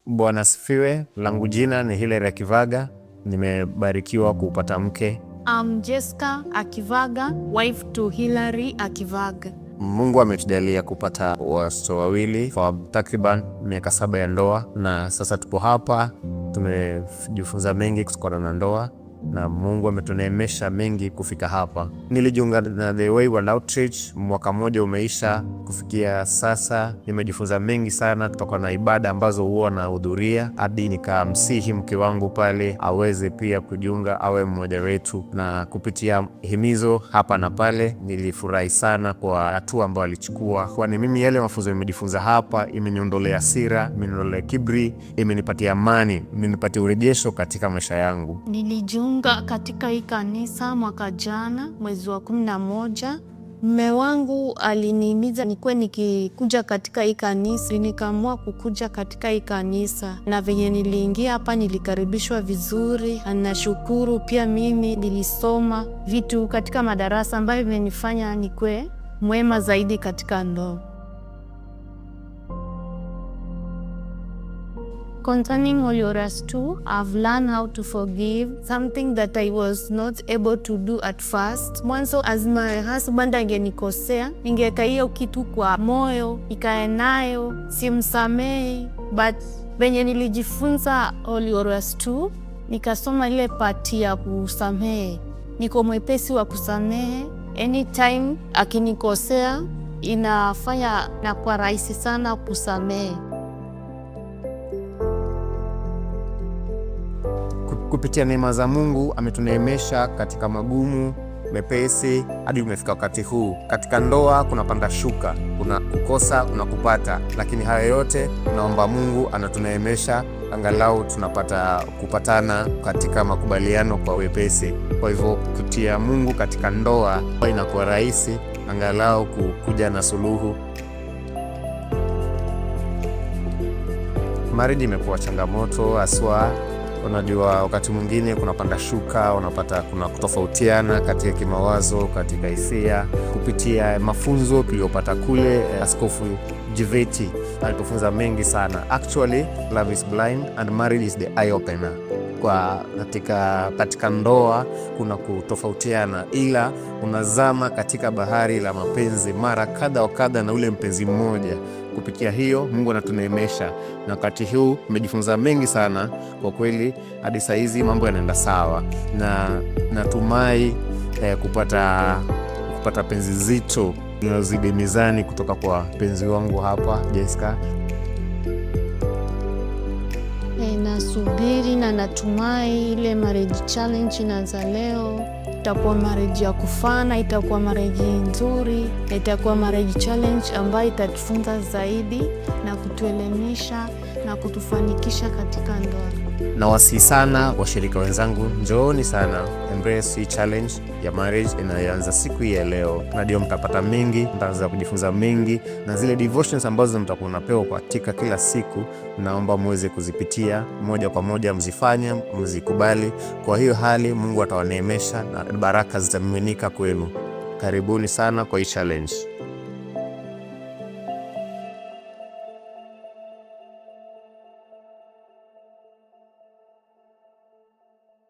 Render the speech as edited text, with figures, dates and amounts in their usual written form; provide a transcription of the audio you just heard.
Bwana asifiwe. Langu jina ni Hilary Akivaga. Nimebarikiwa kupata mke. I'm Jessica Akivaga, wife to Hilary Akivaga. Mungu ametujalia kupata watoto wawili kwa takriban miaka 7 ya ndoa, na sasa tupo hapa. Tumejifunza mengi kutokana na ndoa na Mungu ametuneemesha mengi kufika hapa. Nilijiunga na The Wayward Outreach, mwaka mmoja umeisha. Kufikia sasa nimejifunza mengi sana kutoka na ibada ambazo huwa nahudhuria, hadi nikamsihi mke wangu pale aweze pia kujiunga, awe mmoja wetu, na kupitia himizo hapa na pale nilifurahi sana kwa hatua ambayo alichukua, kwani mimi yale mafunzo nimejifunza hapa imeniondolea hasira, imeniondolea kiburi, imenipatia amani, imenipatia urejesho katika maisha yangu. Nilijiunga katika hii kanisa mwaka jana mwezi wa 11. Mume wangu alinihimiza nikuwe nikikuja katika hii kanisa, nikaamua kukuja katika hii kanisa, na venye niliingia hapa nilikaribishwa vizuri. Nashukuru pia mimi nilisoma vitu katika madarasa ambayo vimenifanya nikuwe mwema zaidi katika ndoa. Concerning Holyoras 2, I've learned how to forgive, something that I was not able to do at first. Mwanzo, as my husband angenikosea, ningeka hiyo kitu kwa moyo, ikae nayo, simsamehe. But venye nilijifunza Holyoras 2, nikasoma ile pati ya kusamehe. Niko mwepesi wa kusamehe. Anytime akinikosea, inafanya na kwa rahisi sana kusamehe. Kupitia neema za Mungu ametuneemesha katika magumu mepesi hadi umefika wakati huu. Katika ndoa kuna panda shuka, kuna kukosa, kuna kupata, lakini haya yote naomba Mungu anatuneemesha, angalau tunapata kupatana katika makubaliano kwa wepesi. Kwa hivyo kutia Mungu katika ndoa inakuwa rahisi, angalau kuja na suluhu. Marriage imekuwa changamoto haswa. Unajua, wakati mwingine kuna panda shuka, unapata kuna kutofautiana katika kimawazo, katika hisia. Kupitia mafunzo tuliyopata kule, Askofu Jiveti alitufunza mengi sana. Actually, love is blind and marriage is the eye opener. Kwa katika ndoa kuna kutofautiana, ila unazama katika bahari la mapenzi mara kadha wa kadha na ule mpenzi mmoja. Kupitia hiyo Mungu anatuneemesha, na wakati huu umejifunza mengi sana kwa kweli. Hadi saa hizi mambo yanaenda sawa, na natumai kupata penzi zito linalozidi mizani kutoka kwa penzi wangu hapa Jessica. Nasubiri na natumai ile marriage challenge inaanza leo. Itakuwa marriage ya kufana, itakuwa marriage nzuri, itakuwa marriage challenge ambayo itatufunza zaidi na kutuelimisha na kutufanikisha katika ndoa. Na wasi sana washirika wenzangu, njooni sana embrace hii challenge ya marriage inayoanza siku hii ya leo. Najua mtapata mengi, mtaanza kujifunza mengi, na zile devotions ambazo mtakuwa mnapewa katika kila siku, naomba muweze kuzipitia moja kwa moja, mzifanye, mzikubali. Kwa hiyo hali Mungu atawaneemesha na baraka zitamiminika kwenu. Karibuni sana kwa hii challenge.